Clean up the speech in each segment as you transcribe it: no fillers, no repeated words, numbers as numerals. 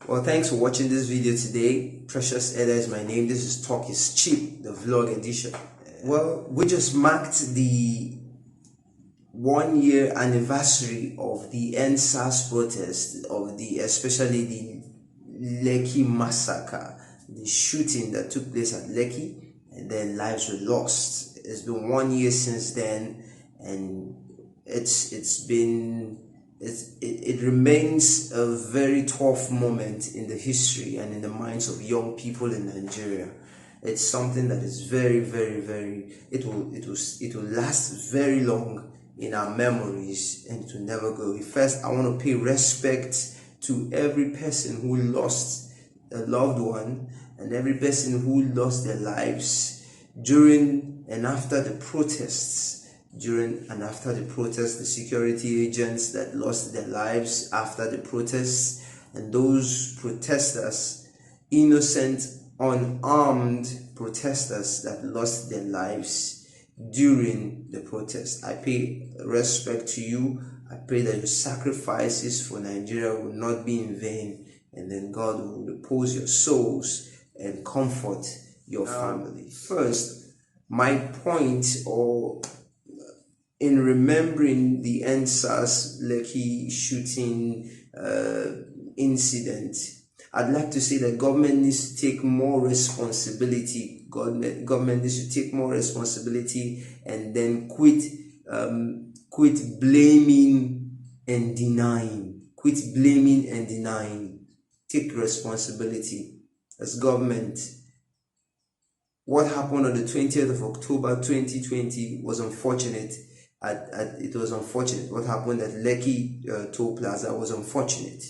Well, thanks for watching this video today. Precious Eda is my name. This is Talk is Cheap, the vlog edition. Well, we just marked the 1-year anniversary of the EndSARS protest, of especially the Lekki massacre, the shooting that took place at Lekki, and then lives were lost. It's been 1 year since then, and it remains a very tough moment in the history and in the minds of young people in Nigeria. It's something that is very, very, very, it will last very long in our memories, and it will never go. First, I want to pay respect to every person who lost a loved one and every person who lost their lives during and after the protests. During and after the protests, the security agents that lost their lives after the protests, and those protesters, innocent, unarmed protesters that lost their lives during the protest. I pay respect to you. I pray that your sacrifices for Nigeria will not be in vain, and then God will repose your souls and comfort your family. First, my point in remembering the EndSARS Lekki shooting incident, I'd like to say that government needs to take more responsibility. Government needs to take more responsibility and then quit blaming and denying. Quit blaming and denying. Take responsibility as government. What happened on the 20th of October 2020 was unfortunate. It was unfortunate. What happened at Lekki Toll Plaza was unfortunate.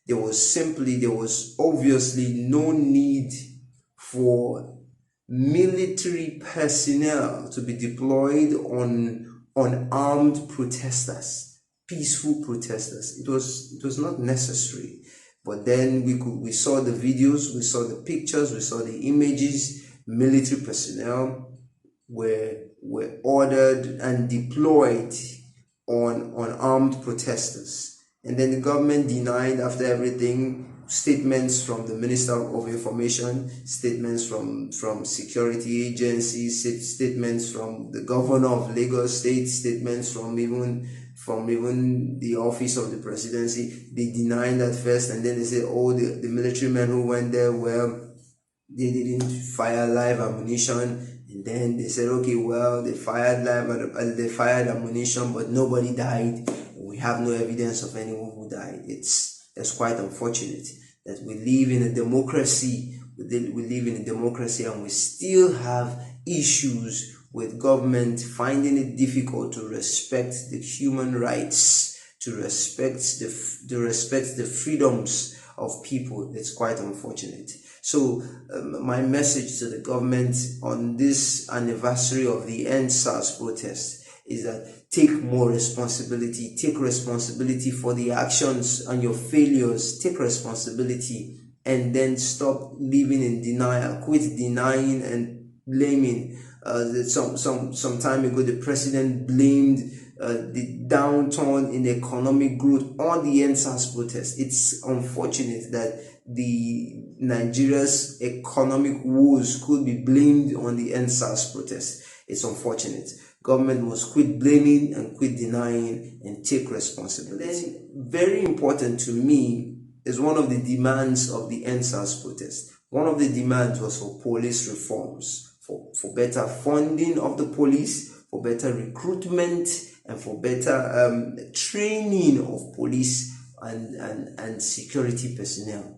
There was obviously no need for military personnel to be deployed on unarmed protesters, peaceful protesters. It was not necessary. But then we saw the videos, we saw the pictures, we saw the images. Military personnel were ordered and deployed on armed protesters, and then the government denied after everything. Statements from the Minister of Information, statements from security agencies, statements from the Governor of Lagos State, statements from even the office of the presidency. They denied that first, and then they said, oh, the military men who went there, well, they didn't fire live ammunition. And then they said, okay, well, they fired ammunition, but nobody died. We have no evidence of anyone who died. It's quite unfortunate that we live in a democracy. We live in a democracy, and we still have issues with government finding it difficult to respect the human rights, to respect the freedoms of people. It's quite unfortunate. So my message to the government on this anniversary of the EndSARS protest is that take more responsibility. Take responsibility for the actions and your failures. Take responsibility, and then stop living in denial. Quit denying and blaming. Some time ago, the president blamed the downturn in economic growth on the EndSARS protest. It's unfortunate that Nigeria's economic woes could be blamed on the EndSARS protest. It's unfortunate. Government must quit blaming and quit denying and take responsibility. Then, very important to me is one of the demands of the EndSARS protest. One of the demands was for police reforms, for better funding of the police, for better recruitment, and for better training of police and security personnel.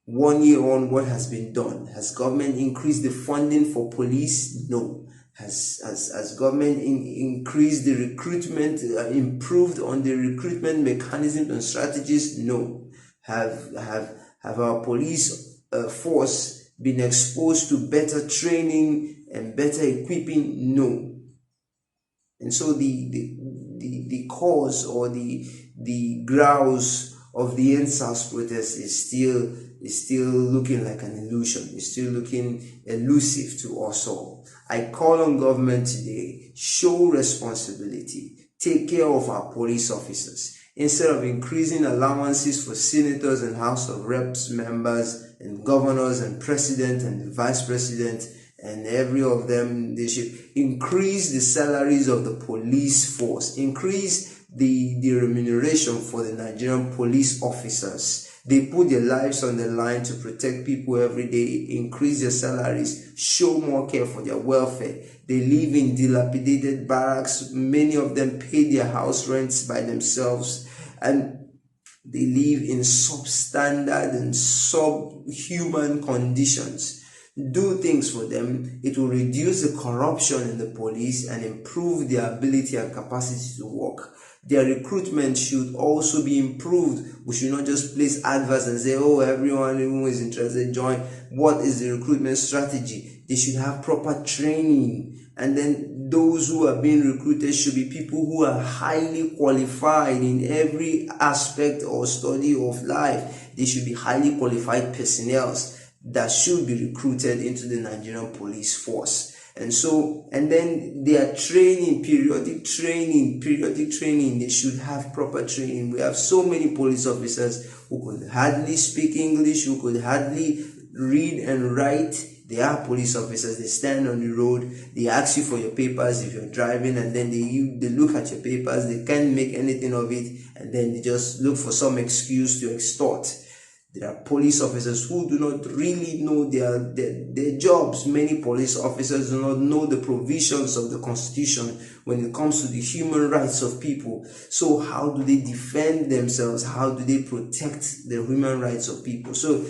1 year on, what has been done? Has government increased the funding for police? No. Has government increased the recruitment, improved on the recruitment mechanisms and strategies? No. Have our police force been exposed to better training and better equipping? No. And so the cause or the grouse of the EndSARS protest is still looking like an illusion. It's still looking elusive to us all. I call on government today, show responsibility, take care of our police officers. Instead of increasing allowances for senators and House of Reps members and governors and president and vice president and every of them, they should increase the salaries of the police force, increase the remuneration for the Nigerian police officers. They put their lives on the line to protect people every day, increase their salaries, show more care for their welfare. They live in dilapidated barracks. Many of them pay their house rents by themselves, and they live in substandard and subhuman conditions. Do things for them. It will reduce the corruption in the police and improve their ability and capacity to work. Their recruitment should also be improved. We should not just place adverts and say, oh, everyone who is interested, join. What is the recruitment strategy? They should have proper training. And then those who are being recruited should be people who are highly qualified in every aspect or study of life. They should be highly qualified personnel that should be recruited into the Nigerian police force. And then their training, periodic training, they should have proper training. We have so many police officers who could hardly speak English, who could hardly read and write. They are police officers. They stand on the road, they ask you for your papers if you're driving, and then they look at your papers, they can't make anything of it, and then they just look for some excuse to extort. There are police officers who do not really know their jobs. Many police officers do not know the provisions of the Constitution when it comes to the human rights of people. So how do they defend themselves? How do they protect the human rights of people? So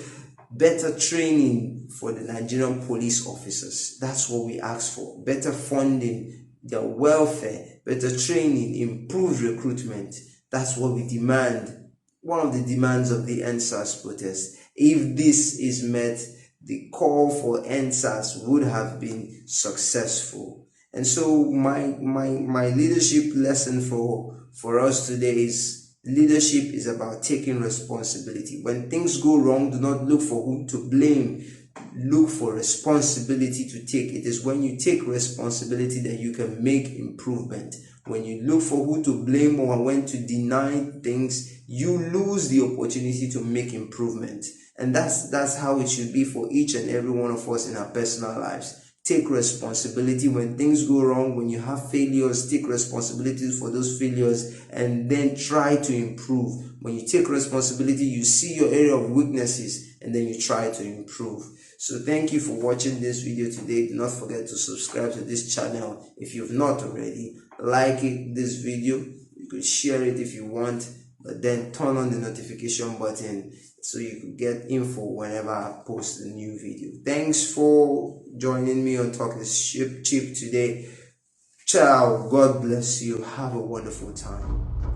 better training for the Nigerian police officers. That's what we ask for. Better funding, their welfare, better training, improved recruitment. That's what we demand. One of the demands of the EndSARS protest. If this is met, the call for EndSARS would have been successful. And so my leadership lesson for us today is leadership is about taking responsibility. When things go wrong, do not look for whom to blame. Look for responsibility to take. It is when you take responsibility that you can make improvement. When you look for who to blame or when to deny things, you lose the opportunity to make improvement. And that's how it should be for each and every one of us in our personal lives. Take responsibility when things go wrong. When you have failures, take responsibility for those failures and then try to improve. When you take responsibility, you see your area of weaknesses and then you try to improve. So thank you for watching this video today. Do not forget to subscribe to this channel if you've not already. Like this video. You could share it if you want, but then turn on the notification button so you can get info whenever I post a new video. Thanks for joining me on Talk is Cheap today. Ciao. God bless you. Have a wonderful time.